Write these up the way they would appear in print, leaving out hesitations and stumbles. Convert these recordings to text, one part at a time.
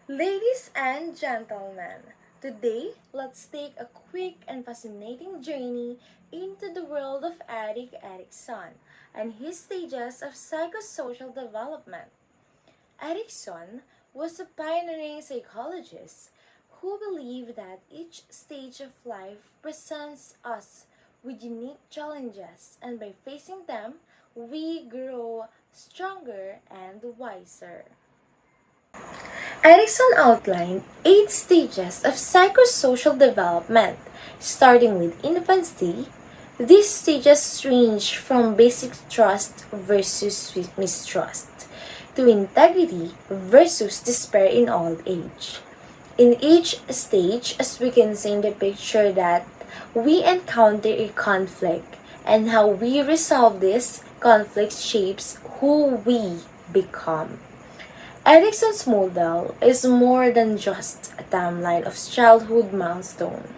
Ladies and gentlemen, today let's take a quick and fascinating journey into the world of Eric Erikson and his stages of psychosocial development. Erikson was a pioneering psychologist who believed that each stage of life presents us with unique challenges, and by facing them, we grow stronger and wiser. Erickson outlined 8 stages of psychosocial development, starting with infancy. These stages range from basic trust versus mistrust to integrity versus despair in old age. In each stage, as we can see in the picture, that we encounter a conflict, and how we resolve this conflict shapes who we become. Erickson's model is more than just a timeline of childhood milestone.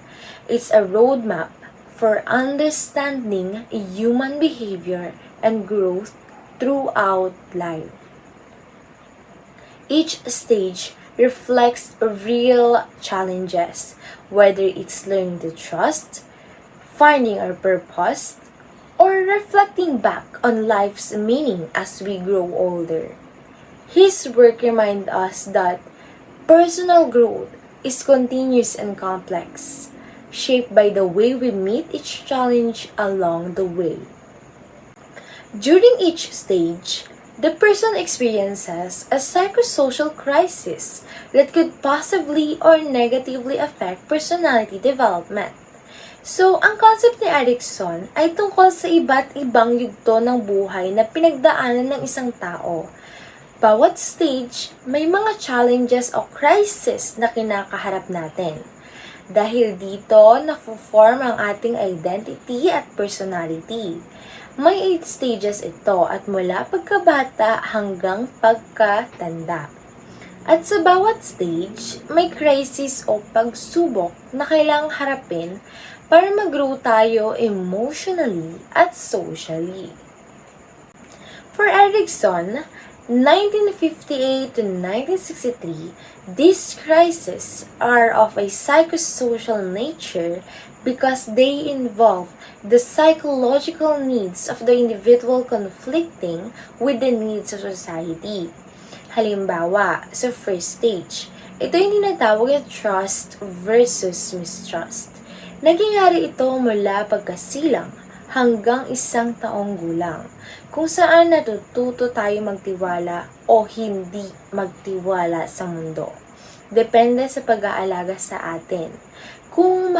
It's a roadmap for understanding human behavior and growth throughout life. Each stage reflects real challenges, whether it's learning to trust, finding our purpose, or reflecting back on life's meaning as we grow older. His work reminds us that personal growth is continuous and complex, shaped by the way we meet each challenge along the way. During each stage, the person experiences a psychosocial crisis that could positively or negatively affect personality development. So, ang concept ni Erickson ay tungkol sa iba't ibang yugto ng buhay na pinagdaanan ng isang tao. Bawat stage, may mga challenges o crisis na kinakaharap natin. Dahil dito, na-form ang ating identity at personality. May 8 stages ito at mula pagkabata hanggang pagkatanda. At sa bawat stage, may crisis o pagsubok na kailangang harapin para mag-grow tayo emotionally at socially. For Erickson, 1958 to 1963, these crises are of a psychosocial nature because they involve the psychological needs of the individual conflicting with the needs of society. Halimbawa, sa first stage, ito yung tinatawag na trust versus mistrust. Nangyayari ito mula pagkasilang hanggang 1 taong gulang, kung saan natututo tayo magtiwala o hindi magtiwala sa mundo. Depende sa pag-aalaga sa atin. Kung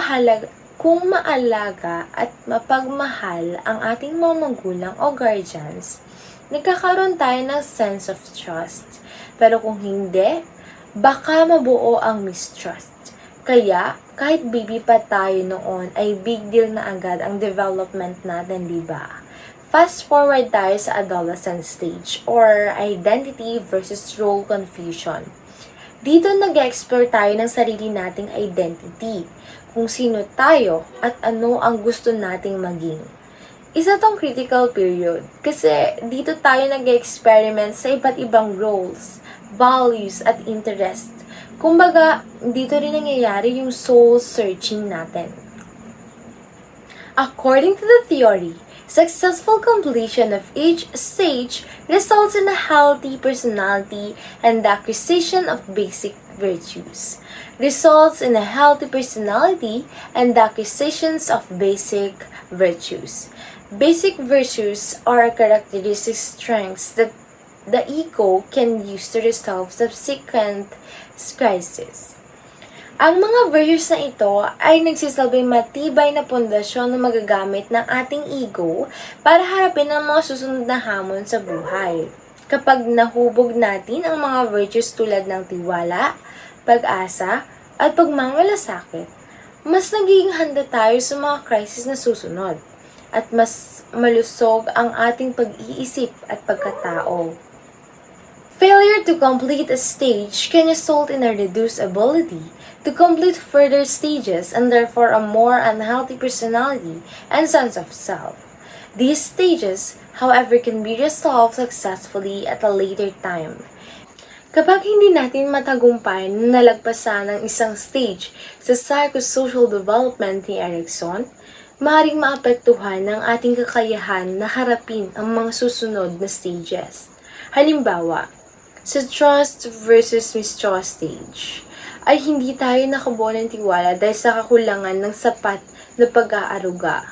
maalaga at mapagmahal ang ating mga magulang o guardians, nagkakaroon tayo ng sense of trust. Pero kung hindi, baka mabuo ang mistrust. Kaya, kahit baby pa tayo noon, ay big deal na agad ang development natin, di ba? Fast forward tayo sa adolescent stage or identity versus role confusion. Dito nag-explore tayo ng sarili nating identity, kung sino tayo at ano ang gusto nating maging. Isa tong critical period kasi dito tayo nag-experiment sa iba't ibang roles, values at interest. Kumbaga, dito rin nangyayari yung soul searching natin. According to the theory, successful completion of each stage results in a healthy personality and the acquisition of basic virtues. Results in a healthy personality and the acquisitions of basic virtues. Basic virtues are characteristic strengths that the ego can use to resolve subsequent crises. Ang mga virtues na ito ay nagsisilbing matibay na pundasyon na magagamit ng ating ego para harapin ang mga susunod na hamon sa buhay. Kapag nahubog natin ang mga virtues tulad ng tiwala, pag-asa, at pagmamalasakit, mas nagiging handa tayo sa mga crisis na susunod at mas malusog ang ating pag-iisip at pagkatao. Failure to complete a stage can result in a reduced ability to complete further stages and therefore a more unhealthy personality and sense of self. These stages, however, can be resolved successfully at a later time. Kapag hindi natin matagumpay na nalagpasan ng isang stage sa psychosocial development ni Erikson, maaaring maapektuhan ng ating kakayahan na harapin ang mga susunod na stages. Halimbawa, sa trust versus mistrust stage, ay hindi tayo nakabuo ng tiwala dahil sa kakulangan ng sapat na pag-aaruga.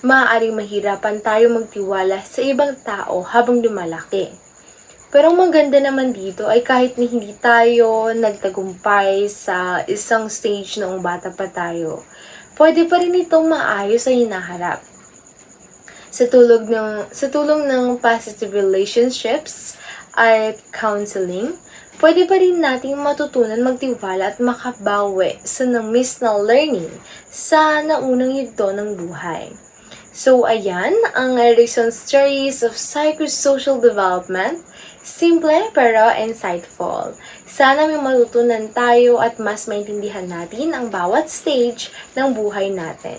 Maaaring mahirapan tayo magtiwala sa ibang tao habang lumalaki. Pero ang maganda naman dito ay kahit na hindi tayo nagtagumpay sa isang stage noong bata pa tayo, pwede pa rin itong maayos sa hinaharap. Sa tulong ng positive relationships at counseling, pwede pa rin nating matutunan magtiwala at makabawi sa na-miss na learning sa naunang yugto ng buhay. So, ayan ang Erikson's Stories of Psychosocial Development. Simple pero insightful. Sana may matutunan tayo at mas maintindihan natin ang bawat stage ng buhay natin.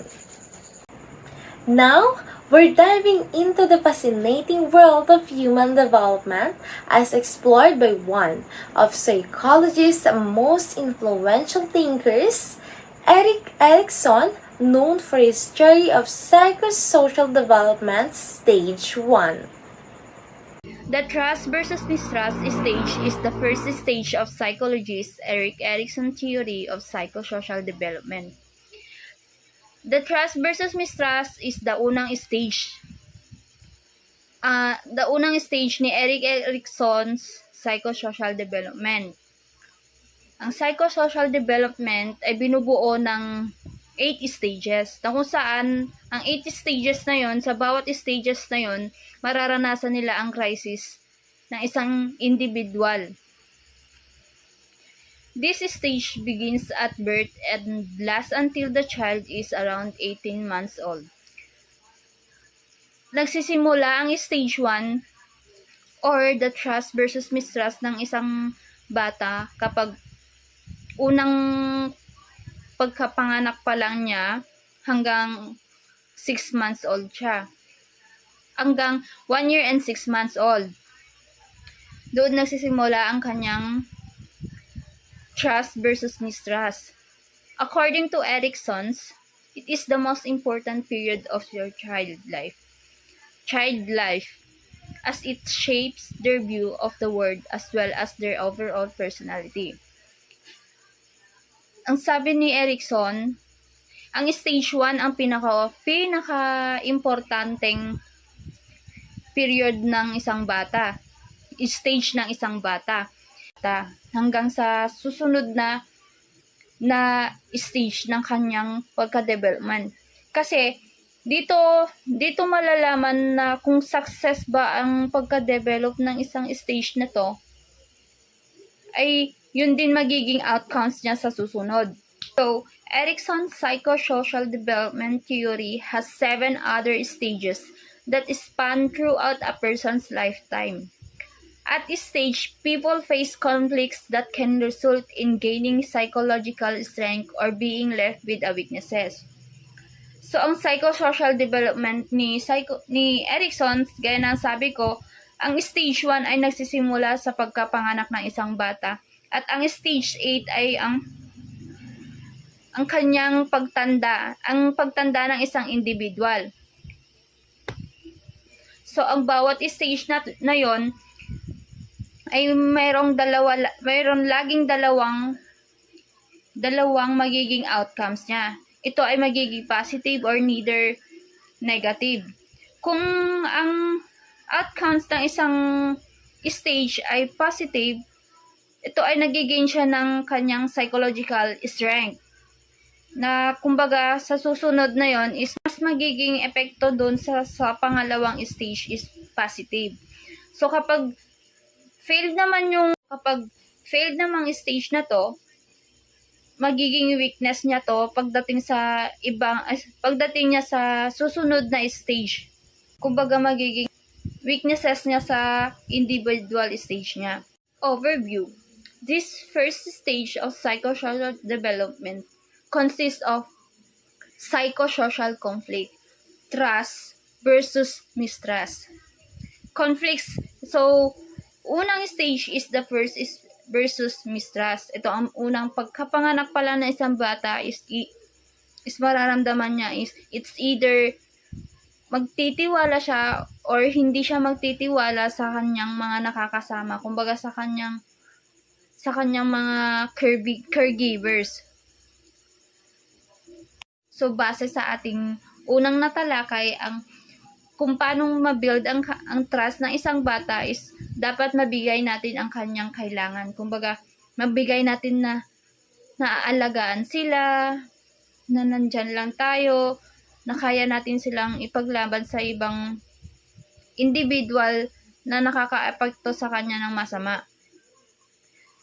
Now, we're diving into the fascinating world of human development as explored by one of psychology's most influential thinkers, Erik Erikson, known for his theory of psychosocial development, Stage 1. The trust versus mistrust stage is the first stage of psychologist Erik Erikson's theory of psychosocial development. The trust versus mistrust is the unang stage. The unang stage ni Erik Erikson's psychosocial development. Ang psychosocial development ay binubuo ng 8 stages, na kung saan ang 8 stages na yon, sa bawat stages na yon, mararanasan nila ang crisis ng isang individual. This stage begins at birth and lasts until the child is around 18 months old. Nagsisimula ang stage 1 or the trust versus mistrust ng isang bata kapag unang pagkapanganak pa lang niya hanggang 6 months old siya. Hanggang 1 year and 6 months old. Doon nagsisimula ang kanyang trust versus mistrust. According to Erikson's, it is the most important period of your child life, as it shapes their view of the world as well as their overall personality. Ang sabi ni Erikson, ang stage 1 ang pinaka-importanteng period ng isang bata. Stage ng isang bata. Hanggang sa susunod na stage ng kanyang pagka-development. Kasi dito malalaman na kung success ba ang pagka-develop ng isang stage na to, ay yun din magiging outcomes niya sa susunod. So, Erikson's psychosocial development theory has 7 other stages that span throughout a person's lifetime. At this stage, people face conflicts that can result in gaining psychological strength or being left with weaknesses. So, ang psychosocial development ni Erikson, gaya ng sabi ko, ang stage 1 ay nagsisimula sa pagkapanganak ng isang bata. At ang stage 8 ay ang kanyang pagtanda ng isang individual. So, ang bawat stage na yon ay mayroon laging dalawang magiging outcomes niya. Ito ay magiging positive or neither negative. Kung ang outcomes ng isang stage ay positive, ito ay nagigain siya ng kanyang psychological strength. Na kumbaga sa susunod na yon is mas magiging epekto doon sa pangalawang stage is positive. So kapag failed naman stage na to, magiging weakness niya to pagdating niya sa susunod na stage. Kumbaga magiging weaknesses niya sa individual stage niya. Overview. This first stage of psychosocial development consists of psychosocial conflict, trust versus mistrust. Conflicts, so unang stage is the first is versus mistrust. Ito ang unang pagkapanganak pala ng isang bata is mararamdaman niya is it's either magtitiwala siya or hindi siya magtitiwala sa kanyang mga nakakasama. Kumbaga sa kanyang mga caregivers. So base sa ating unang natalakay, ang kung paano ma-build ang trust ng isang bata is dapat mabigay natin ang kanyang kailangan. Kumbaga, mabigay natin na naaalagaan sila, na nandyan lang tayo, na kaya natin silang ipaglaban sa ibang individual na nakaka-epekto sa kanya ng masama.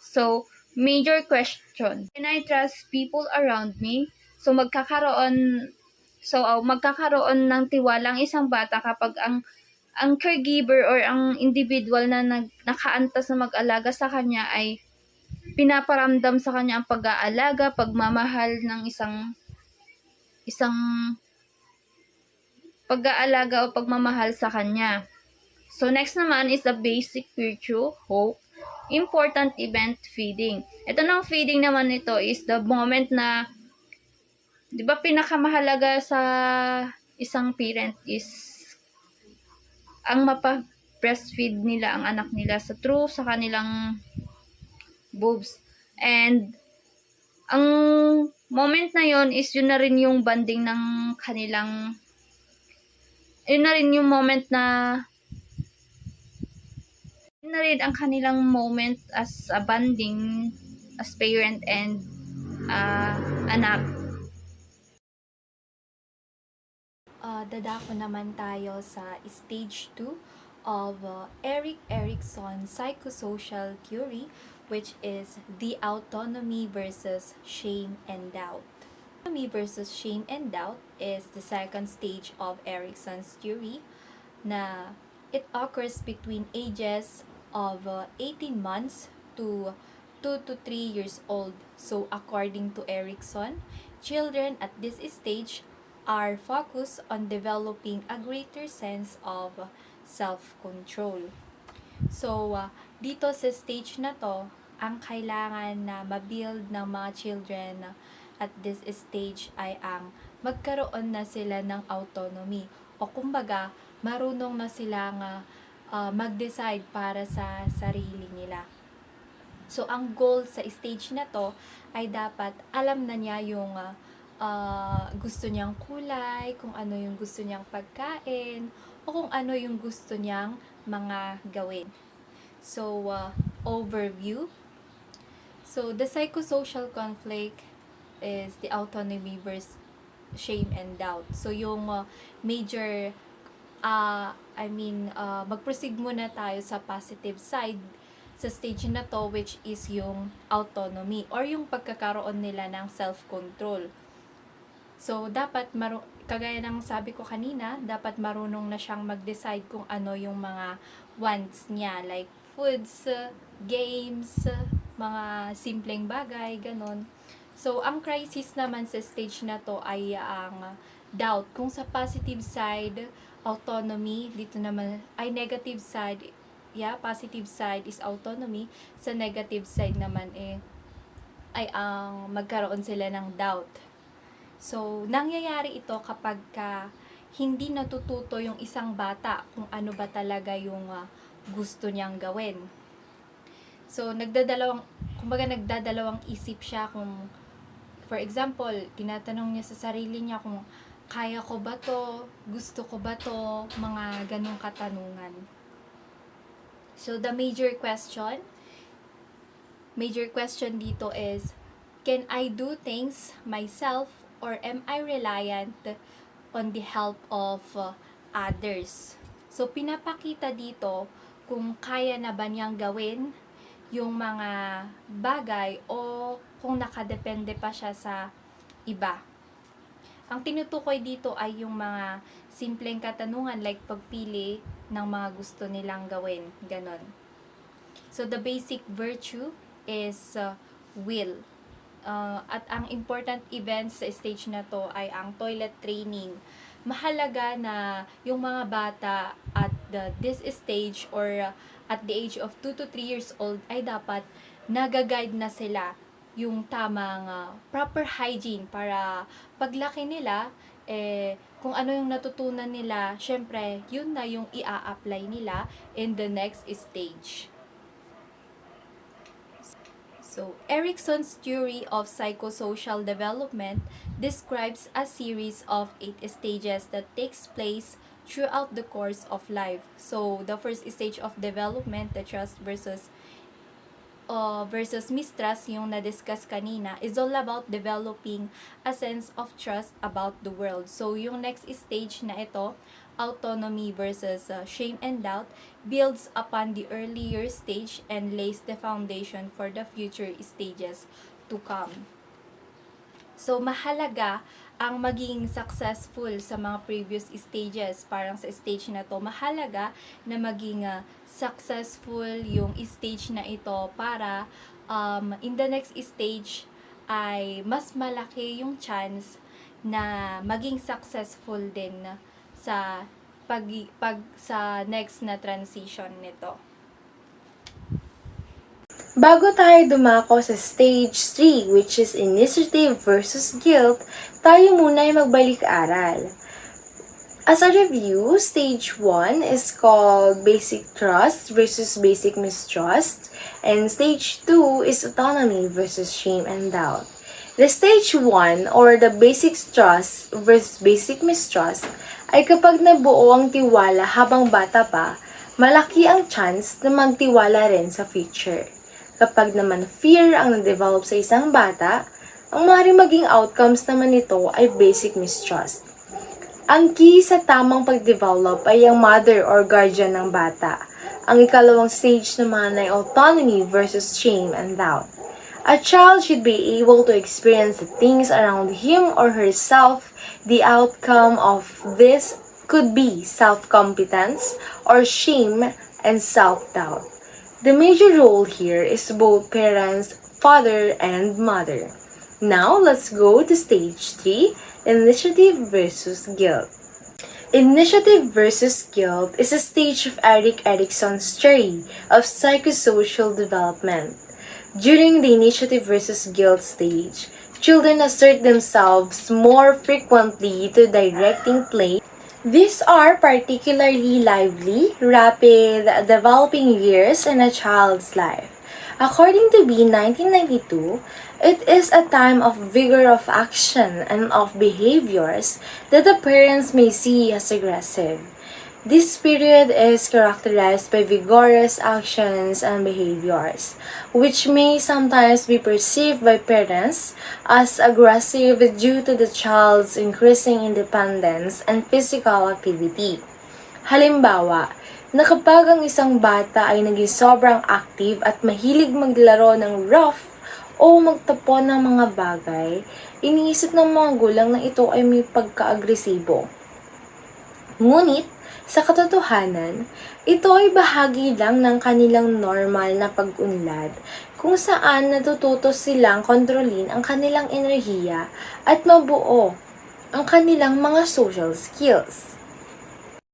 So, major question. Can I trust people around me? So, magkakaroon ng tiwala ang isang bata kapag ang caregiver or ang individual na nakaantas na mag-alaga sa kanya ay pinaparamdam sa kanya ang pag-aalaga, pagmamahal ng isang pag-aalaga o pagmamahal sa kanya. So next naman is the basic virtue, hope, important event, feeding. Ito ng feeding naman nito is the moment na, di ba pinakamahalaga sa isang parent is ang mapa-breastfeed nila ang anak nila sa kanilang boobs. And ang moment na yon is yun na rin yung banding ng kanilang, yun na rin yung moment na yun na rin ang kanilang moment as a bonding as parent and anak. Dadako naman tayo sa stage 2 of Erik Erikson's psychosocial theory, which is the autonomy versus shame and doubt. Autonomy versus shame and doubt is the second stage of Erikson's theory na it occurs between ages of 18 months to 2 to 3 years old. So according to Erikson, children at this stage are focused on developing a greater sense of self-control. So, dito sa stage na to, ang kailangan na mabuild ng mga children at this stage ay ang magkaroon na sila ng autonomy o kumbaga, marunong na silang mag-decide para sa sarili nila. So, ang goal sa stage na to ay dapat alam na niya yung gusto niyang kulay, kung ano yung gusto niyang pagkain, o kung ano yung gusto niyang mga gawin. So, overview. So, the psychosocial conflict is the autonomy versus shame and doubt. So, yung major, mag-proceed muna tayo sa positive side sa stage na to, which is yung autonomy or yung pagkakaroon nila ng self-control. So, dapat, kagaya ng sabi ko kanina, dapat marunong na siyang mag-decide kung ano yung mga wants niya, like foods, games, mga simpleng bagay, ganon. So, ang crisis naman sa stage na to ay ang doubt. Kung sa positive side, autonomy, dito naman, ay negative side, positive side is autonomy, sa negative side naman ay ang magkaroon sila ng doubt. So, nangyayari ito kapag hindi natututo yung isang bata kung ano ba talaga yung gusto niyang gawin. So, nagdadalawang isip siya kung, for example, tinatanong niya sa sarili niya kung kaya ko ba to, gusto ko ba to, mga ganong katanungan. So, the major question dito is, can I do things myself or am I reliant on the help of others? So, pinapakita dito kung kaya na ba niyang gawin yung mga bagay o kung nakadepende pa siya sa iba. Ang tinutukoy dito ay yung mga simpleng katanungan like pagpili ng mga gusto nilang gawin. Ganon. So, the basic virtue is will. At ang important events sa stage na to ay ang toilet training. Mahalaga na yung mga bata at this stage or at the age of 2 to 3 years old ay dapat nagaguide na sila yung tamang proper hygiene para paglaki nila, kung ano yung natutunan nila, syempre, yun na yung ia-apply nila in the next stage. So, Erickson's theory of psychosocial development describes a series of 8 stages that takes place throughout the course of life. So, the first stage of development, the trust versus mistrust, yung na-discuss kanina, is all about developing a sense of trust about the world. So, yung next stage na ito, autonomy versus shame and doubt, builds upon the earlier stage and lays the foundation for the future stages to come. So, mahalaga ang maging successful sa mga previous stages. Parang sa stage na to, mahalaga na maging successful yung stage na ito para in the next stage ay mas malaki yung chance na maging successful din sa sa next na transition nito. Bago tayo dumako sa stage 3, which is initiative versus guilt, tayo muna ay magbalik-aral. As a review, stage 1 is called basic trust versus basic mistrust, and stage 2 is autonomy versus shame and doubt. The stage 1 or the basic trust versus basic mistrust ay kapag nabuo ang tiwala habang bata pa, malaki ang chance na magtiwala rin sa future. Kapag naman fear ang na-develop sa isang bata, ang maaaring maging outcomes naman nito ay basic mistrust. Ang key sa tamang pag-develop ay ang mother or guardian ng bata. Ang ikalawang stage naman ay autonomy versus shame and doubt. A child should be able to experience the things around him or herself. The outcome of this could be self-competence or shame and self-doubt. The major role here is both parents, father, and mother. Now, let's go to stage 3, initiative versus guilt. Initiative versus guilt is a stage of Erik Erikson's theory of psychosocial development. During the initiative versus guilt stage, children assert themselves more frequently to directing play. These are particularly lively, rapid, developing years in a child's life. According to Bean 1992, it is a time of vigor of action and of behaviors that the parents may see as aggressive. This period is characterized by vigorous actions and behaviors, which may sometimes be perceived by parents as aggressive due to the child's increasing independence and physical activity. Halimbawa, na kapag ang isang bata ay naging sobrang active at mahilig maglaro ng rough o magtapon ng mga bagay, iniisip ng mga gulang na ito ay may pagka-agresibo. Ngunit, sa katotohanan, ito ay bahagi lang ng kanilang normal na pag-unlad kung saan natututo silang kontrolin ang kanilang enerhiya at mabuo ang kanilang mga social skills.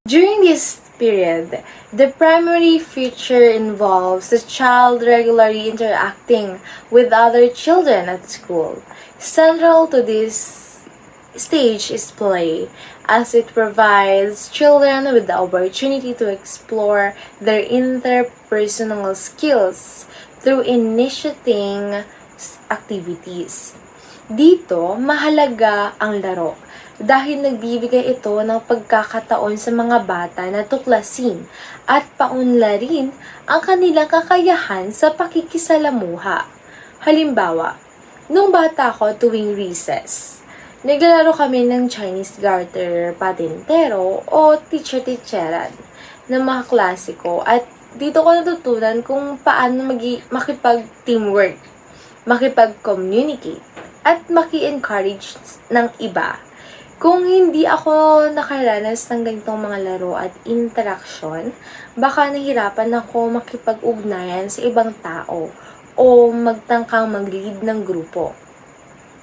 During this period, the primary feature involves the child regularly interacting with other children at school. Central to this stage is play, as it provides children with the opportunity to explore their interpersonal skills through initiating activities. Dito, mahalaga ang laro dahil nagbibigay ito ng pagkakataon sa mga bata na tuklasin at paunlarin ang kanilang kakayahan sa pakikisalamuha. Halimbawa, nung bata ko tuwing recess, naglalaro kami ng Chinese garter patintero o teacher-teacheran ng mga klasiko at dito ko natutunan kung paano makipag-teamwork, makipag-communicate, at maki-encourage ng iba. Kung hindi ako nakaranas ng ganitong mga laro at interaksyon, baka nahirapan ako makipag-ugnayan sa ibang tao o magtangkang mag-lead ng grupo.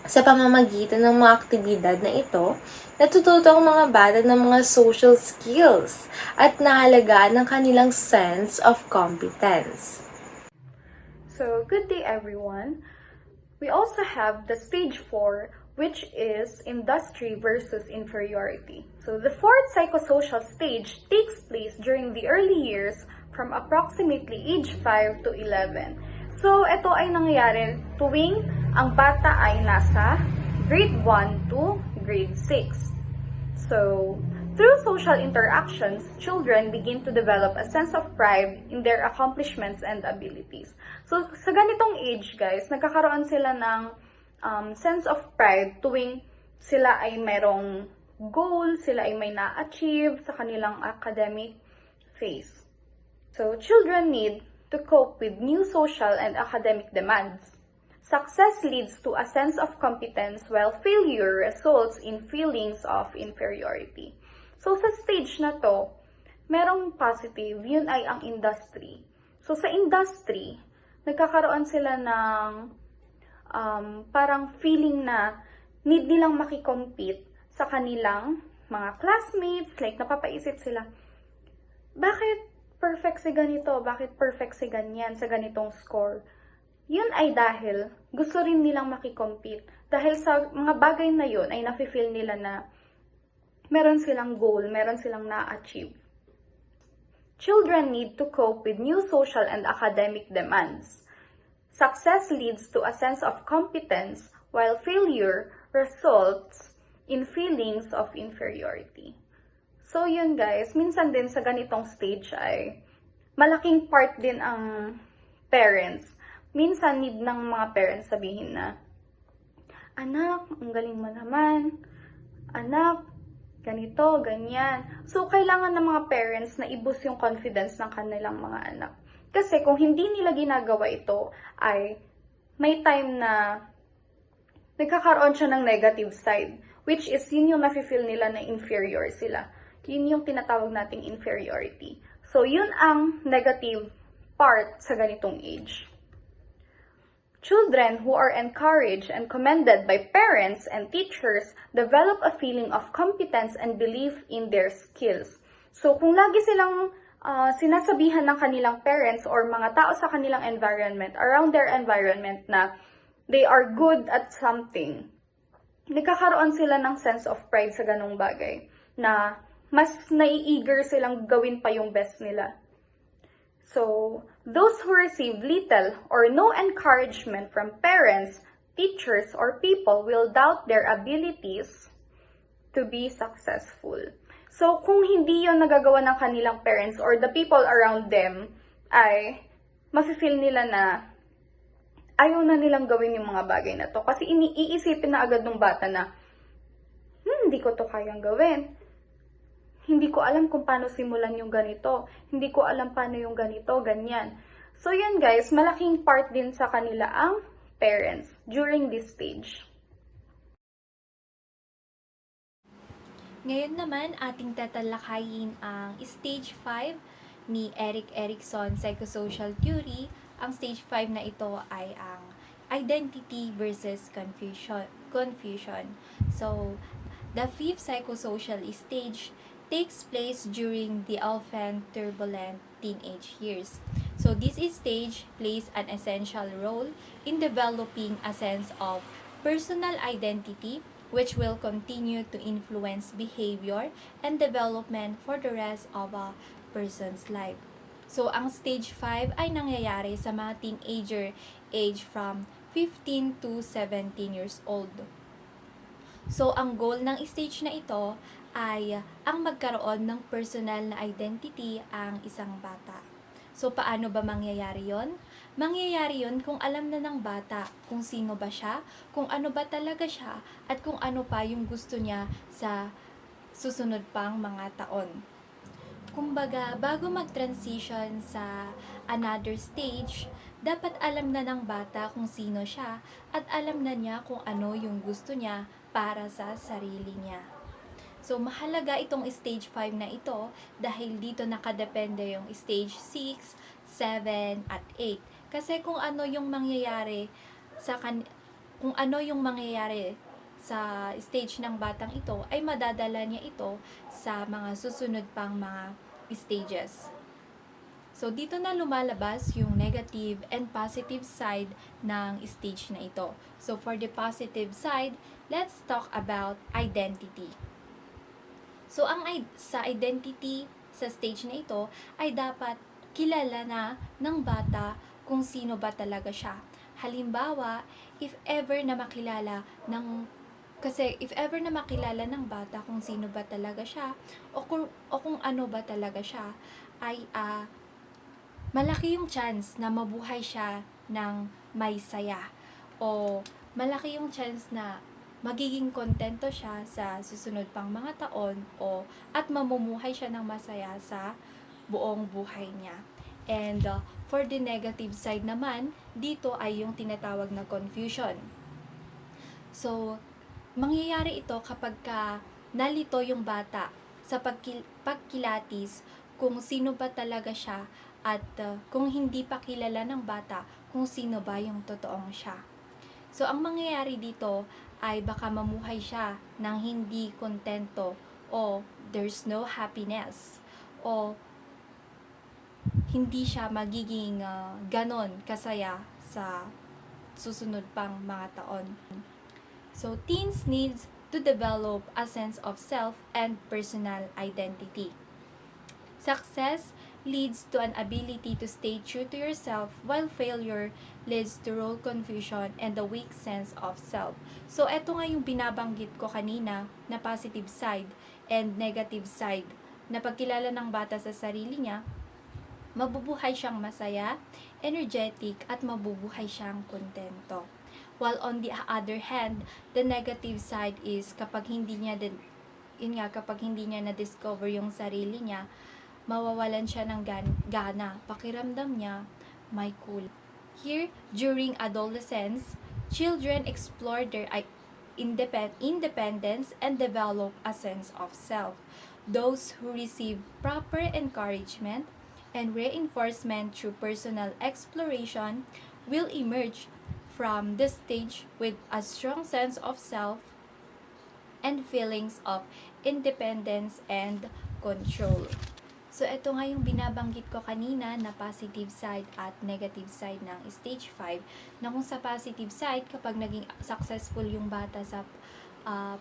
Sa pamamagitan ng mga aktibidad na ito, natututo ang mga bata ng mga social skills at nahalagaan ng kanilang sense of competence. So, good day everyone. We also have the stage 4, which is industry versus inferiority. So, the fourth psychosocial stage takes place during the early years from approximately age 5 to 11. So, ito ay nangyayari tuwing ang bata ay nasa grade 1 to grade 6. So, through social interactions, children begin to develop a sense of pride in their accomplishments and abilities. So, sa ganitong age, guys, nagkakaroon sila ng sense of pride tuwing sila ay merong goal, sila ay may na-achieve sa kanilang academic phase. So, children need to cope with new social and academic demands. Success leads to a sense of competence while failure results in feelings of inferiority. So sa stage na to, merong positive, yun ay ang industry. So sa industry, nagkakaroon sila ng parang feeling na need nilang makikompete sa kanilang mga classmates, like napapaisip sila, bakit perfect si ganito, bakit perfect si ganyan sa ganitong score? Yun ay dahil gusto rin nilang makikompete. Dahil sa mga bagay na yun ay nafe-feel nila na meron silang goal, meron silang na-achieve. Children need to cope with new social and academic demands. Success leads to a sense of competence, while failure results in feelings of inferiority. So yun guys, minsan din sa ganitong stage ay malaking part din ang parents. Minsan need ng mga parents sabihin na, anak, ang galing mo naman. Anak, ganito, ganyan. So, kailangan ng mga parents na i-boost yung confidence ng kanilang mga anak. Kasi kung hindi nila ginagawa ito, ay may time na nagkakaroon siya ng negative side. Which is, yun yung nafe-feel nila na inferior sila. Yun yung tinatawag nating inferiority. So, yun ang negative part sa ganitong age. Children who are encouraged and commended by parents and teachers develop a feeling of competence and belief in their skills. So, kung lagi silang sinasabihan ng kanilang parents or mga tao sa kanilang environment, around their environment na they are good at something, nagkakaroon sila ng sense of pride sa ganong bagay na mas nai-eager silang gawin pa yung best nila. So, those who receive little or no encouragement from parents, teachers, or people will doubt their abilities to be successful. So, kung hindi yon nagagawa ng kanilang parents or the people around them, ay mafe-feel nila na ayaw na nilang gawin yung mga bagay na to. Kasi iisipin na agad ng bata na, hindi ko to kayang gawin. Hindi ko alam kung paano simulan yung ganito. Hindi ko alam paano yung ganito, ganyan. So yun guys, malaking part din sa kanila ang parents during this stage. Ngayon naman, ating tatalakayin ang Stage 5 ni Erik Erikson Psychosocial Theory. Ang Stage 5 na ito ay ang identity versus confusion. So, the fifth psychosocial stage takes place during the often turbulent teenage years. So, this stage plays an essential role in developing a sense of personal identity, which will continue to influence behavior and development for the rest of a person's life. So, ang stage 5 ay nangyayari sa mga teenager age from 15 to 17 years old. So, ang goal ng stage na ito ay ang magkaroon ng personal na identity ang isang bata. So, paano ba mangyayari yon? Mangyayari yon kung alam na ng bata kung sino ba siya, kung ano ba talaga siya, at kung ano pa yung gusto niya sa susunod pang mga taon. Kumbaga, bago mag-transition sa another stage, dapat alam na ng bata kung sino siya at alam na niya kung ano yung gusto niya para sa sarili niya. So, mahalaga itong stage 5 na ito dahil dito nakadepende yung stage 6, 7, at 8. Kasi kung ano yung mangyayari kung ano yung mangyayari sa stage ng batang ito, ay madadala niya ito sa mga susunod pang mga stages. So, dito na lumalabas yung negative and positive side ng stage na ito. So, for the positive side, let's talk about identity. So, sa identity sa stage na ito ay dapat kilala na ng bata kung sino ba talaga siya. Halimbawa, if ever na makilala ng bata kung sino ba talaga siya o kung ano ba talaga siya, ay malaki yung chance na mabuhay siya ng may saya, o malaki yung chance na magiging kontento siya sa susunod pang mga taon, at mamumuhay siya ng masaya sa buong buhay niya. And for the negative side naman, dito ay yung tinatawag na confusion. So, mangyayari ito kapag nalito yung bata sa pagkilatis kung sino ba talaga siya, at kung hindi pa kilala ng bata kung sino ba yung totoong siya. So, ang mangyayari dito ay baka mamuhay siya ng hindi kontento, o there's no happiness, o hindi siya magiging ganon kasaya sa susunod pang mga taon. So, teens needs to develop a sense of self and personal identity. Success leads to an ability to stay true to yourself, while failure leads to role confusion and a weak sense of self. So, eto nga yung binabanggit ko kanina na positive side and negative side, na pagkilala ng bata sa sarili niya, mabubuhay siyang masaya, energetic, at mabubuhay siyang kontento. While on the other hand, the negative side is kapag hindi niya na-discover yung sarili niya, mawawalan siya ng gana, pakiramdam niya may cool. Here, during adolescence, children explore their independence and develop a sense of self. Those who receive proper encouragement and reinforcement through personal exploration will emerge from this stage with a strong sense of self and feelings of independence and control. So, ito nga yung binabanggit ko kanina na positive side at negative side ng stage 5, na kung sa positive side, kapag naging successful yung bata sa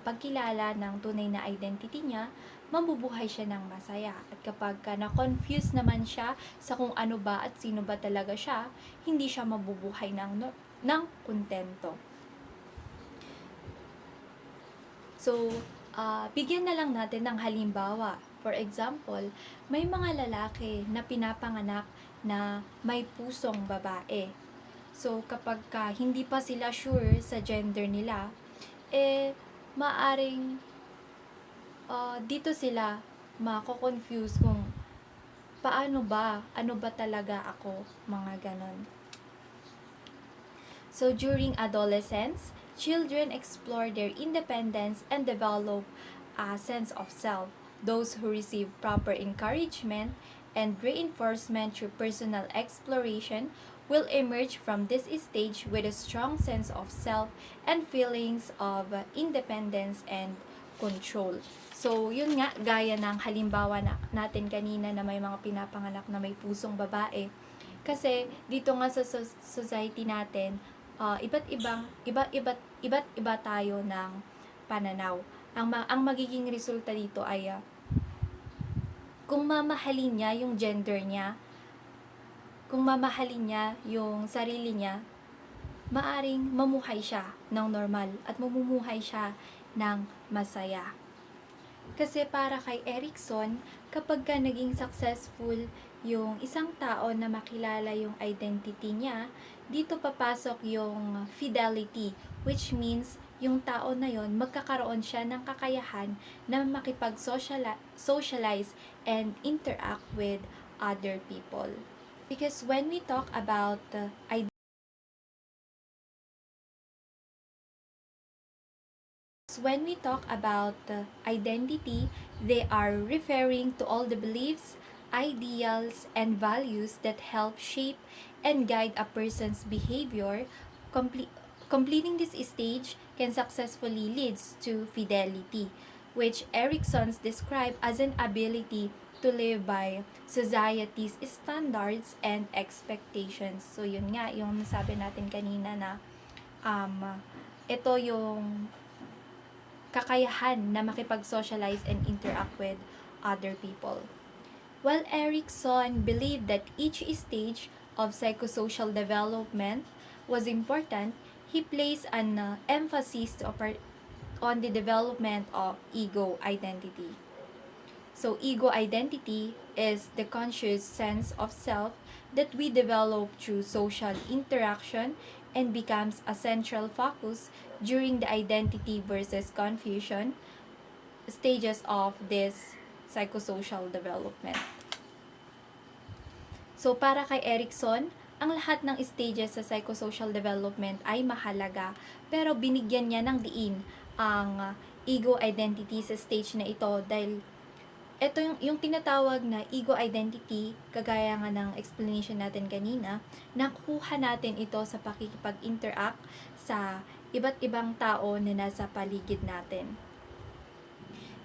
pagkilala ng tunay na identity niya, mabubuhay siya ng masaya. At kapag na-confuse naman siya sa kung ano ba at sino ba talaga siya, hindi siya mabubuhay ng kontento. So, bigyan na lang natin ng halimbawa. For example, may mga lalaki na pinapanganak na may pusong babae. So, kapag hindi pa sila sure sa gender nila, maaring dito sila mako-confuse kung ano ba talaga ako, mga ganon. So, during adolescence, children explore their independence and develop a sense of self. Those who receive proper encouragement and reinforcement through personal exploration will emerge from this stage with a strong sense of self and feelings of independence and control. So, yun nga, gaya ng halimbawa natin kanina na may mga pinapanganak na may pusong babae. Kasi dito nga sa society natin, iba't iba tayo ng pananaw. Ang magiging resulta dito ay kung mamahalin niya yung gender niya, kung mamahalin niya yung sarili niya, maaring mamuhay siya ng normal at mamumuhay siya ng masaya. Kasi para kay Erikson, kapag naging successful yung isang tao na makilala yung identity niya, dito papasok yung fidelity, which means yung tao na yon magkakaroon siya ng kakayahan na makipag-socialize and interact with other people. Because when we talk about identity, they are referring to all the beliefs, ideals, and values that help shape and guide a person's behavior, Completing this stage can successfully leads to fidelity, which Erickson described as an ability to live by society's standards and expectations. So yun nga, yung nasabi natin kanina na ito yung kakayahan na makipag-socialize and interact with other people. While Erickson believed that each stage of psychosocial development was important, he placed an emphasis on the development of ego identity. So, ego identity is the conscious sense of self that we develop through social interaction and becomes a central focus during the identity versus confusion stages of this psychosocial development. So, para kay Erickson, ang lahat ng stages sa psychosocial development ay mahalaga, pero binigyan niya ng diin ang ego identity sa stage na ito dahil ito yung tinatawag na ego identity, kagaya nga ng explanation natin kanina, nakuha natin ito sa pakikipag-interact sa iba't ibang tao na nasa paligid natin.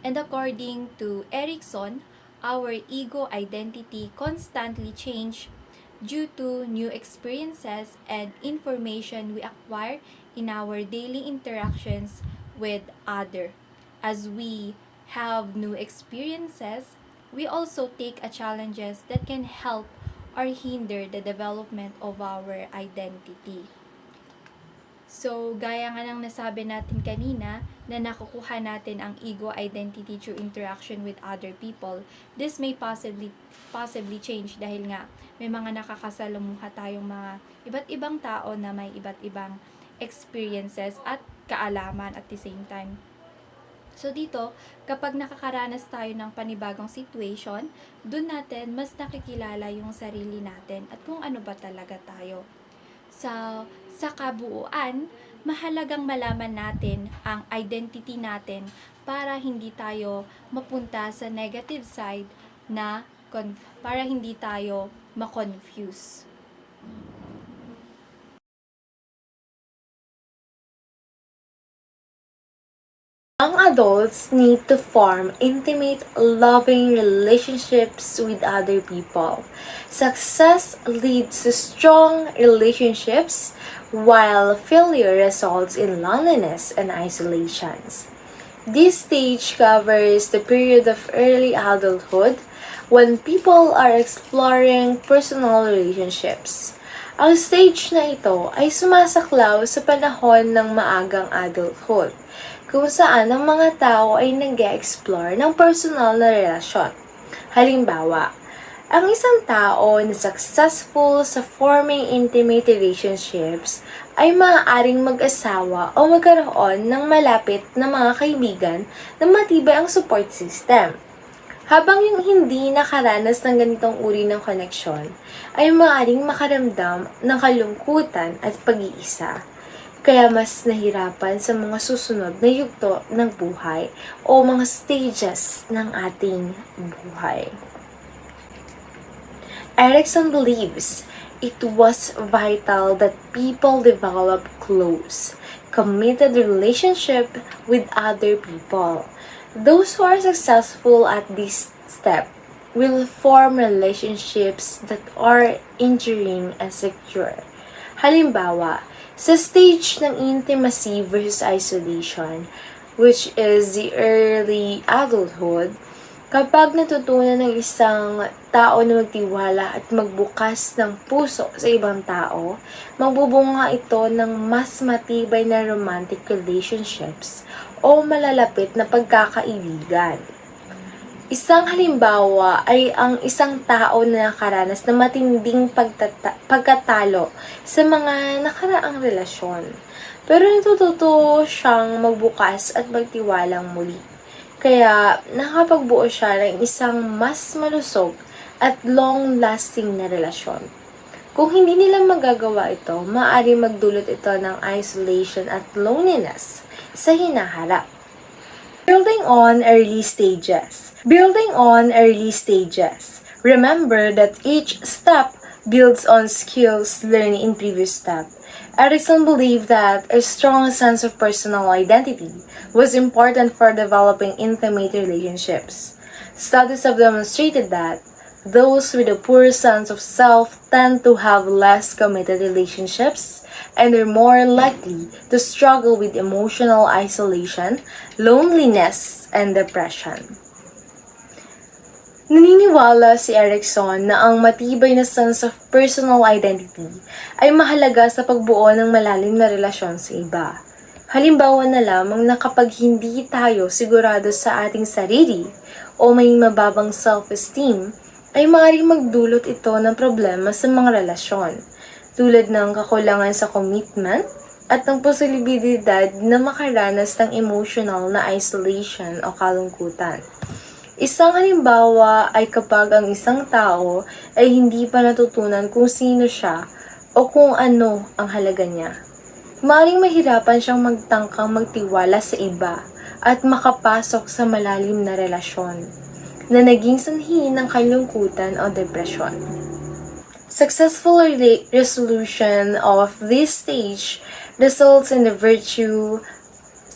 And according to Erickson, our ego identity constantly change due to new experiences and information we acquire in our daily interactions with other. As we have new experiences, we also take a challenges that can help or hinder the development of our identity. So, gaya nga ng nasabi natin kanina, na nakukuha natin ang ego identity through interaction with other people, this may possibly change dahil nga may mga nakakasalamuha tayong mga iba't ibang tao na may iba't ibang experiences at kaalaman at the same time. So dito, kapag nakakaranas tayo ng panibagong situation, dun natin mas nakikilala yung sarili natin at kung ano ba talaga tayo. Sa kabuuan, mahalagang malaman natin ang identity natin para hindi tayo mapunta sa negative side na para hindi tayo ma-confuse. Young adults need to form intimate, loving relationships with other people. Success leads to strong relationships, while failure results in loneliness and isolations. This stage covers the period of early adulthood when people are exploring personal relationships. Ang stage na ito ay sumasaklaw sa panahon ng maagang adulthood, kung saan ang mga tao ay nag-e-explore ng personal na relasyon. Halimbawa, ang isang tao na successful sa forming intimate relationships ay maaaring mag-asawa o magkaroon ng malapit na mga kaibigan na matibay ang support system. Habang yung hindi nakaranas ng ganitong uri ng koneksyon ay maaaring makaramdam ng kalungkutan at pag-iisa. Kaya mas nahirapan sa mga susunod na yugto ng buhay o mga stages ng ating buhay. Erickson believes it was vital that people develop close, committed relationship with other people. Those who are successful at this step will form relationships that are enduring and secure. Halimbawa, sa stage ng intimacy versus isolation, which is the early adulthood, kapag natutunan ng isang tao na magtiwala at magbukas ng puso sa ibang tao, magbubunga ito ng mas matibay na romantic relationships o malalapit na pagkakaibigan. Isang halimbawa ay ang isang tao na nakaranas ng matinding pagkatalo sa mga nakaraang relasyon. Pero natututo siyang magbukas at magtiwalang muli. Kaya nakapagbuo siya ng isang mas malusog at long-lasting na relasyon. Kung hindi nila magagawa ito, maaari magdulot ito ng isolation at loneliness sa hinaharap. Building on early stages. Remember that each step builds on skills learned in previous step. Erickson believed that a strong sense of personal identity was important for developing intimate relationships. Studies have demonstrated that those with a poor sense of self tend to have less committed relationships and are more likely to struggle with emotional isolation, loneliness, and depression. Naniniwala si Erickson na ang matibay na sense of personal identity ay mahalaga sa pagbuo ng malalim na relasyon sa iba. Halimbawa na lamang na kapag hindi tayo sigurado sa ating sarili o may mababang self-esteem, ay maaaring magdulot ito ng problema sa mga relasyon, tulad ng kakulangan sa commitment at ng posibilidad na makaranas ng emotional na isolation o kalungkutan. Isang halimbawa ay kapag ang isang tao ay hindi pa natutunan kung sino siya o kung ano ang halaga niya. Maaaring mahirapan siyang magtangkang magtiwala sa iba at makapasok sa malalim na relasyon na naging sanhi ng kalungkutan o depresyon. Successful resolution of this stage results in the virtue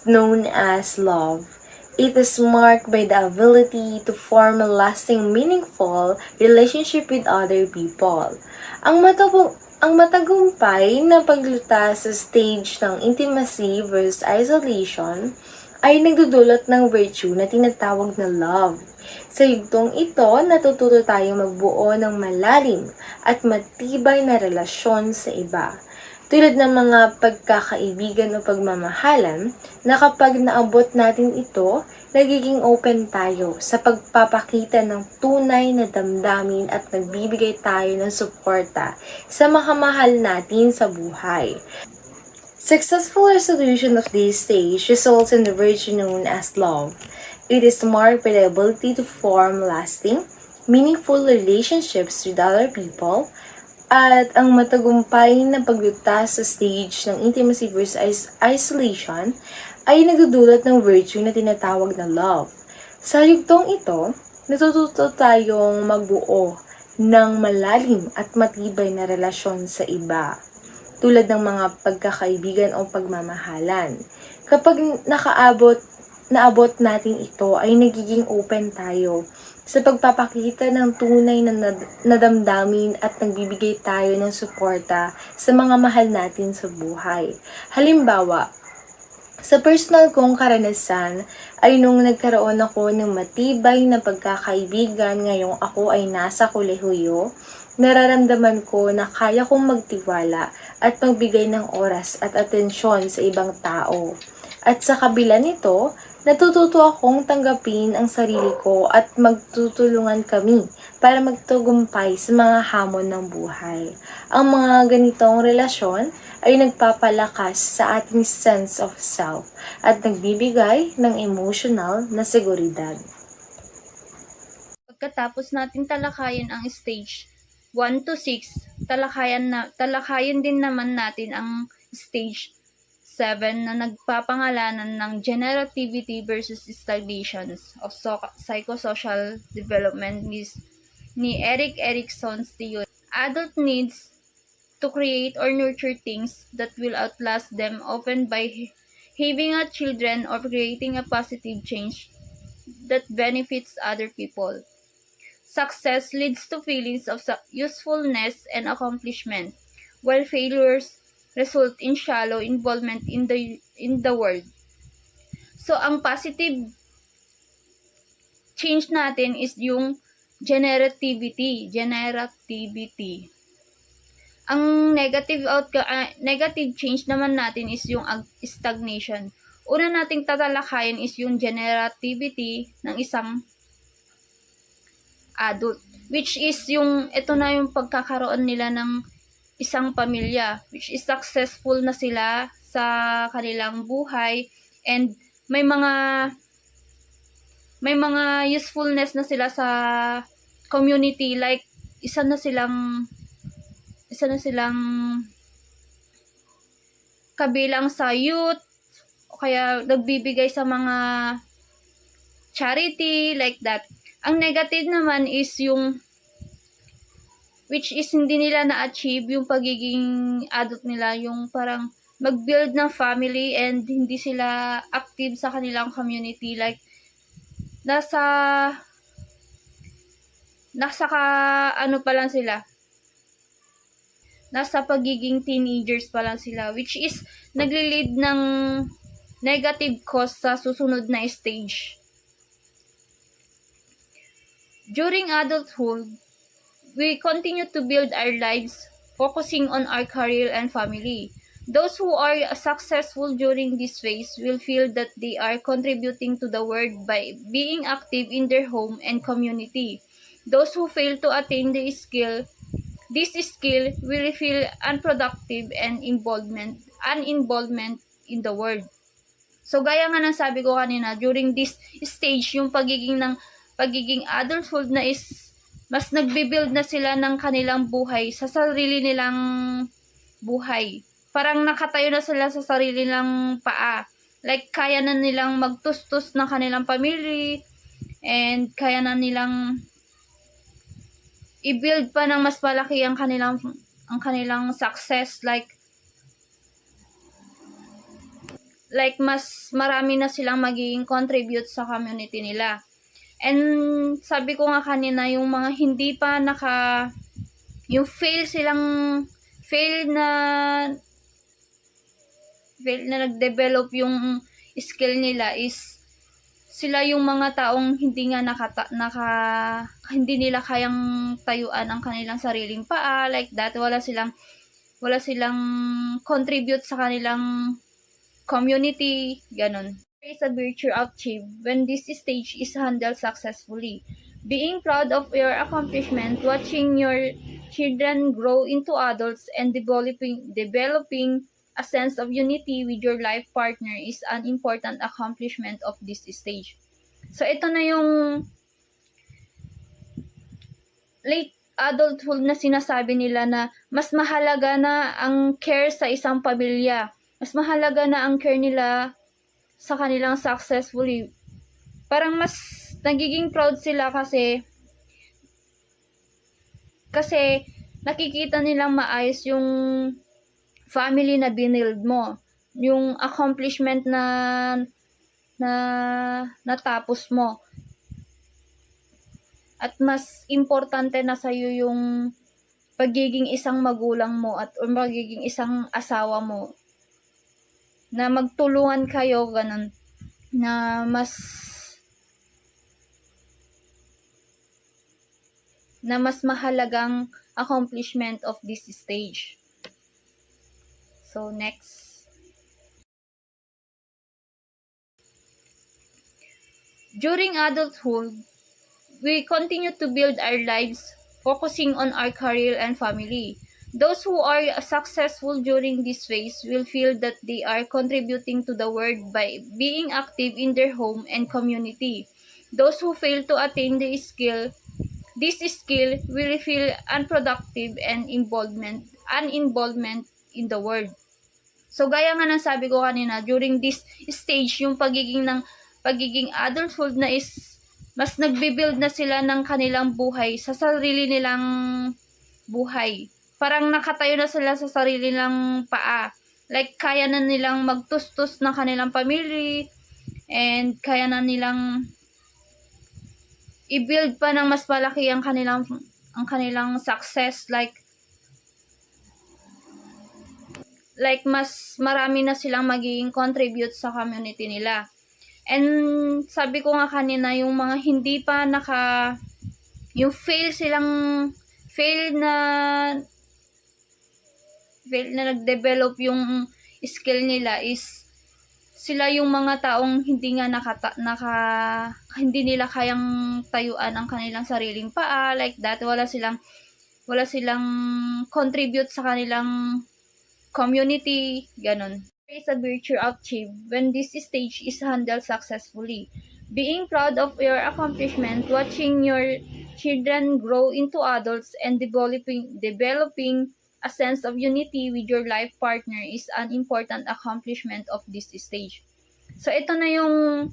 known as love. It is marked by the ability to form a lasting, meaningful relationship with other people. Ang matagumpay na paglutas sa stage ng intimacy versus isolation ay nagdudulot ng virtue na tinatawag na love. Sa yugtong ito, natututo tayong magbuo ng malalim at matibay na relasyon sa iba. Tulad ng mga pagkakaibigan o pagmamahalan, na kapag naabot natin ito, nagiging open tayo sa pagpapakita ng tunay na damdamin at nagbibigay tayo ng suporta sa makamahal natin sa buhay. Successful resolution of this stage results in the virtue known as love. It is marked by the ability to form lasting, meaningful relationships with other people, at ang matagumpay na paglutas sa stage ng intimacy versus isolation ay nagdudulot ng virtue na tinatawag na love. Sa yugtong ito, natututo tayong magbuo ng malalim at matibay na relasyon sa iba, tulad ng mga pagkakaibigan o pagmamahalan. Kapag naabot natin ito, ay nagiging open tayo sa pagpapakita ng tunay na damdamin at nagbibigay tayo ng suporta sa mga mahal natin sa buhay. Halimbawa, sa personal kong karanasan ay nung nagkaroon ako ng matibay na pagkakaibigan ngayong ako ay nasa kolehiyo, nararamdaman ko na kaya kong magtiwala at magbigay ng oras at atensyon sa ibang tao. At sa kabila nito, natututo akong tanggapin ang sarili ko at magtutulungan kami para magtagumpay sa mga hamon ng buhay. Ang mga ganitong relasyon ay nagpapalakas sa ating sense of self at nagbibigay ng emotional na seguridad. Pagkatapos natin talakayin ang stage 1 to 6, talakayin din naman natin ang stage 7 na nagpapangalanan ng generativity versus stagnations of psychosocial development ni Erik Erickson's theory. Adult needs to create or nurture things that will outlast them, often by having a children or creating a positive change that benefits other people. Success leads to feelings of usefulness and accomplishment, while failures result in shallow involvement in the world. So, ang positive change natin is yung generativity. Ang negative change naman natin is yung stagnation. Una nating tatalakayin is yung generativity ng isang adult, which is yung ito na yung pagkakaroon nila ng isang pamilya, which is successful na sila sa kanilang buhay and may mga usefulness na sila sa community, like isa na silang kabilang sa youth o kaya nagbibigay sa mga charity, like that. Ang negative naman is yung which is hindi nila na-achieve yung pagiging adult nila, yung parang mag-build ng family and hindi sila active sa kanilang community, like nasa ano pa lang sila, nasa pagiging teenagers pa lang sila, which is nagli-lead ng negative cause sa susunod na stage. During adulthood, we continue to build our lives, focusing on our career and family. Those who are successful during this phase will feel that they are contributing to the world by being active in their home and community. Those who fail to attain this skill will feel unproductive and involvement in the world. So gaya nga ng sabi ko kanina, during this stage, yung pagiging adulthood na is mas nagbi-build na sila ng kanilang buhay sa sarili nilang buhay. Parang nakatayo na sila sa sarili nilang paa. Like, kaya na nilang magtustos ng kanilang pamilya and kaya na nilang i-build pa ng mas malaki ang kanilang success. Like mas marami na silang magiging contribute sa community nila. And sabi ko nga kanina, yung mga hindi pa yung fail na nag-develop yung skill nila is sila yung mga taong hindi nga hindi nila kayang tayuan ang kanilang sariling paa, like that. Wala silang contribute sa kanilang community, ganon. There is a virtue achieved when this stage is handled successfully. Being proud of your accomplishment, watching your children grow into adults, and developing a sense of unity with your life partner is an important accomplishment of this stage. So, ito na yung late adulthood na sinasabi nila na mas mahalaga na ang care sa isang pamilya. Mas mahalaga na ang care nila sa kanilang successfully. Parang mas nagiging proud sila kasi nakikita nilang maayos yung family na binild mo, yung accomplishment na natapos mo. At mas importante na sa'yo yung pagiging isang magulang mo at or pagiging isang asawa mo, na magtulungan kayo, ganun, na mas mahalagang accomplishment of this stage. So, next. During adulthood, we continue to build our lives, focusing on our career and family. Those who are successful during this phase will feel that they are contributing to the world by being active in their home and community. Those who fail to attain this skill will feel unproductive and involvement in the world. So, gaya nga ng sabi ko kanina, during this stage, yung pagiging adulthood na is mas nagbi-build na sila ng kanilang buhay sa sarili nilang buhay. Parang nakatayo na sila sa sarili nilang paa. Like, kaya na nilang magtustos ng kanilang pamilya and kaya na nilang i-build pa ng mas malaki ang kanilang success. Like mas marami na silang magiging contribute sa community nila. And sabi ko nga kanina, yung mga hindi pa yung fail na nag-develop yung skill nila is sila yung mga taong hindi nga hindi nila kayang tayuan ang kanilang sariling paa, like that. Wala silang contribute sa kanilang community, ganon. There is a virtue achieved when this stage is handled successfully. Being proud of your accomplishment, watching your children grow into adults, and developing a sense of unity with your life partner is an important accomplishment of this stage. So, ito na yung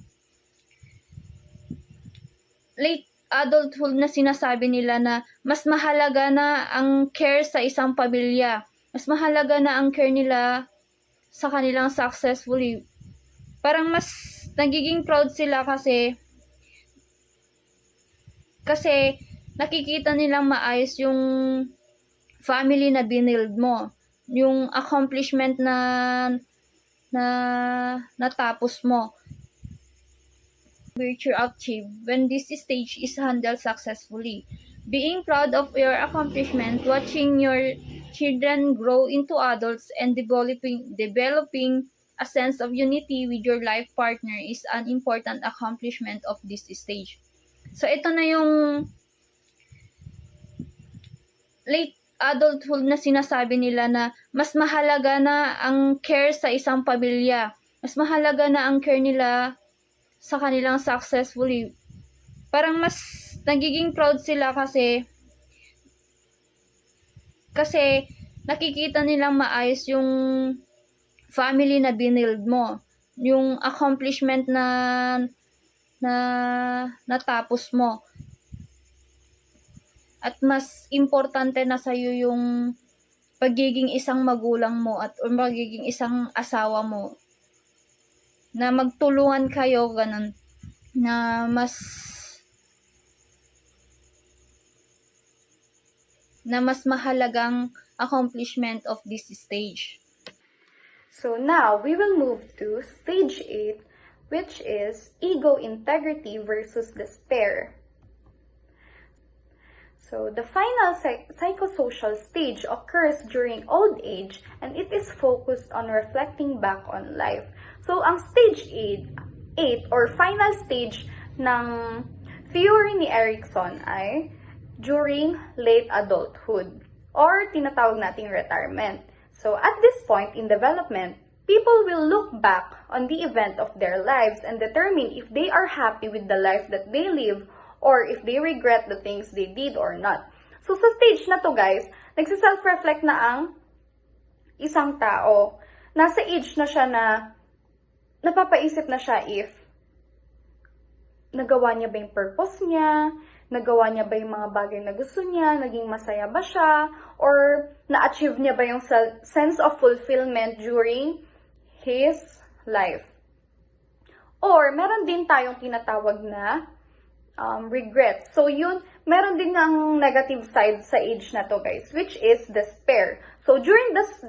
late adulthood na sinasabi nila na mas mahalaga na ang care sa isang pamilya. Mas mahalaga na ang care nila sa kanilang successfully. Parang mas nagiging proud sila kasi nakikita nilang maayos yung family na binild mo. Yung accomplishment na natapos mo. Virtue achieved when this stage is handled successfully. Being proud of your accomplishment, watching your children grow into adults, and developing a sense of unity with your life partner is an important accomplishment of this stage. So, ito na yung late adulthood na sinasabi nila na mas mahalaga na ang care sa isang pamilya. Mas mahalaga na ang care nila sa kanilang successfully. Parang mas nagiging proud sila kasi nakikita nilang maayos yung family na binild mo. Yung accomplishment na natapos mo. At mas importante na sa'yo yung pagiging isang magulang mo or pagiging isang asawa mo. Na magtulungan kayo, ganun. Na mas mahalagang accomplishment of this stage. So now, we will move to stage 8, which is ego integrity versus despair. So the final psychosocial stage occurs during old age, and it is focused on reflecting back on life. So ang stage 8 or final stage ng theory ni Erikson ay during late adulthood or tinatawag nating retirement. So at this point in development, people will look back on the event of their lives and determine if they are happy with the life that they live or if they regret the things they did or not. So sa stage na to guys, nagsiself-reflect na ang isang tao. Nasa age na siya na napapaisip na siya if nagawa niya ba yung purpose niya, nagawa niya ba yung mga bagay na gusto niya, naging masaya ba siya, or na-achieve niya ba yung sense of fulfillment during his life. Or meron din tayong tinatawag na regret. So yun, meron din ng negative side sa age na to guys, which is despair. So during this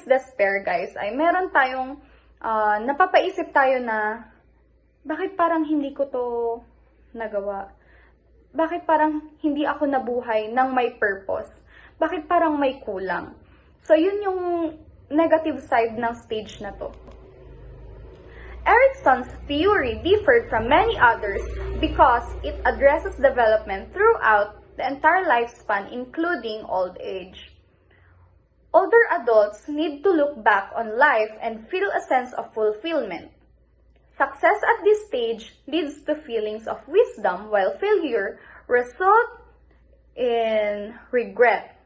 despair guys, ay meron tayong napapaisip tayo na bakit parang hindi ko to nagawa? Bakit parang hindi ako nabuhay ng may purpose? Bakit parang may kulang? So yun yung negative side ng stage na to. Erikson's theory differed from many others because it addresses development throughout the entire lifespan, including old age. Older adults need to look back on life and feel a sense of fulfillment. Success at this stage leads to feelings of wisdom, while failure results in regret,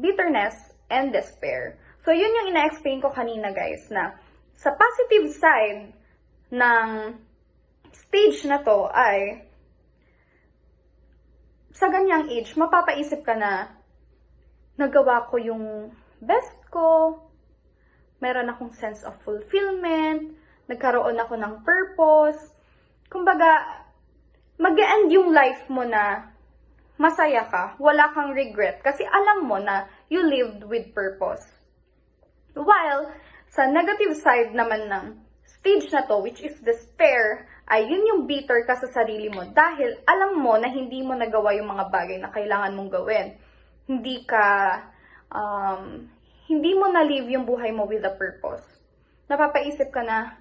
bitterness, and despair. So yun yung ina-explain ko kanina guys, na sa positive side ng stage na to ay sa ganyang age, mapapaisip ka na nagawa ko yung best ko, meron akong sense of fulfillment, nagkaroon ako ng purpose. Kumbaga, mag-e-end yung life mo na masaya ka, wala kang regret, kasi alam mo na you lived with purpose. While, sa negative side naman ng stage na to, which is despair, ay yun yung bitter ka sa sarili mo dahil alam mo na hindi mo nagawa yung mga bagay na kailangan mong gawin. Hindi mo na-live yung buhay mo with a purpose. Napapaisip ka na,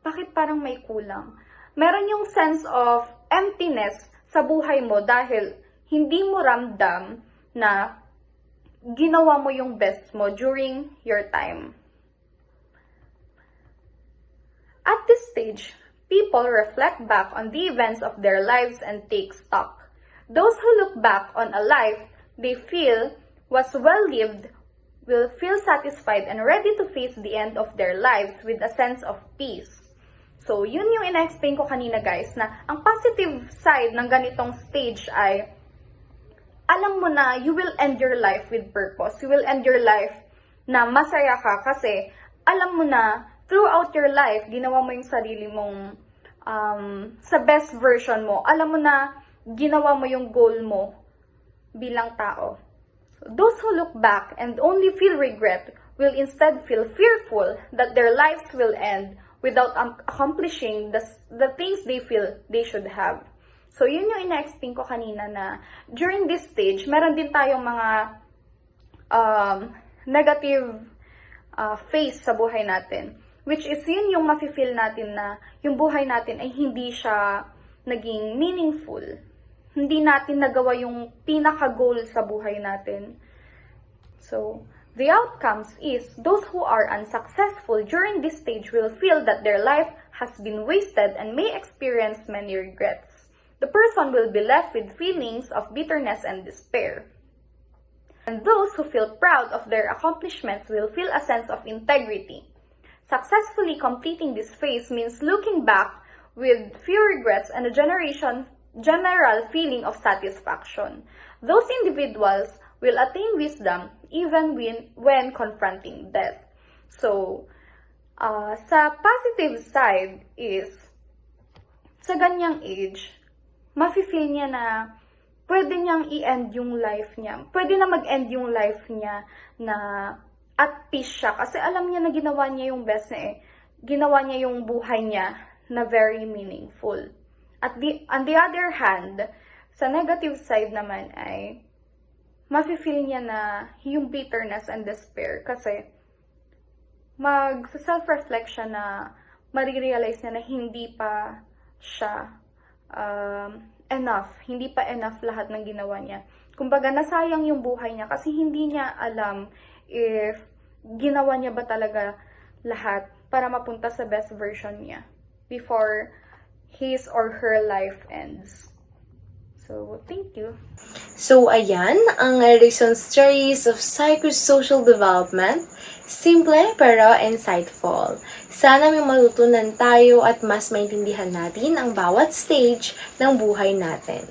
bakit parang may kulang? Meron yung sense of emptiness sa buhay mo dahil hindi mo ramdam na ginawa mo yung best mo during your time. At this stage, people reflect back on the events of their lives and take stock. Those who look back on a life they feel was well-lived will feel satisfied and ready to face the end of their lives with a sense of peace. So, yun yung ina-explain ko kanina guys, na ang positive side ng ganitong stage ay, alam mo na you will end your life with purpose. You will end your life na masaya ka kasi alam mo na throughout your life, ginawa mo yung sarili mong sa best version mo. Alam mo na ginawa mo yung goal mo bilang tao. So, those who look back and only feel regret will instead feel fearful that their lives will end without accomplishing the things they feel they should have. So, yun yung ina-explain ko kanina na during this stage, meron din tayong mga negative phase sa buhay natin. Which is yun yung mafe-feel natin na yung buhay natin ay hindi siya naging meaningful. Hindi natin nagawa yung pinaka-goal sa buhay natin. So, the outcomes is those who are unsuccessful during this stage will feel that their life has been wasted and may experience many regrets. The person will be left with feelings of bitterness and despair. And those who feel proud of their accomplishments will feel a sense of integrity. Successfully completing this phase means looking back with few regrets and a general feeling of satisfaction. Those individuals will attain wisdom even when confronting death. So, sa positive side is, sa ganyang age, mafe-feel niya na pwede niyang i-end yung life niya. Pwede na mag-end yung life niya na at peace siya. Kasi alam niya na ginawa niya yung best niya ginawa niya yung buhay niya na very meaningful. On the other hand, sa negative side naman ay mafe-feel niya na yung bitterness and despair. Kasi mag-self-reflect siya na marirealize niya na hindi pa siya enough. Hindi pa enough lahat ng ginawa niya. Kumbaga, nasayang yung buhay niya kasi hindi niya alam if ginawa niya ba talaga lahat para mapunta sa best version niya before his or her life ends. So, thank you. So, ayan, ang Erickson Stories of Psychosocial Development. Simple pero insightful. Sana may matutunan tayo at mas maintindihan natin ang bawat stage ng buhay natin.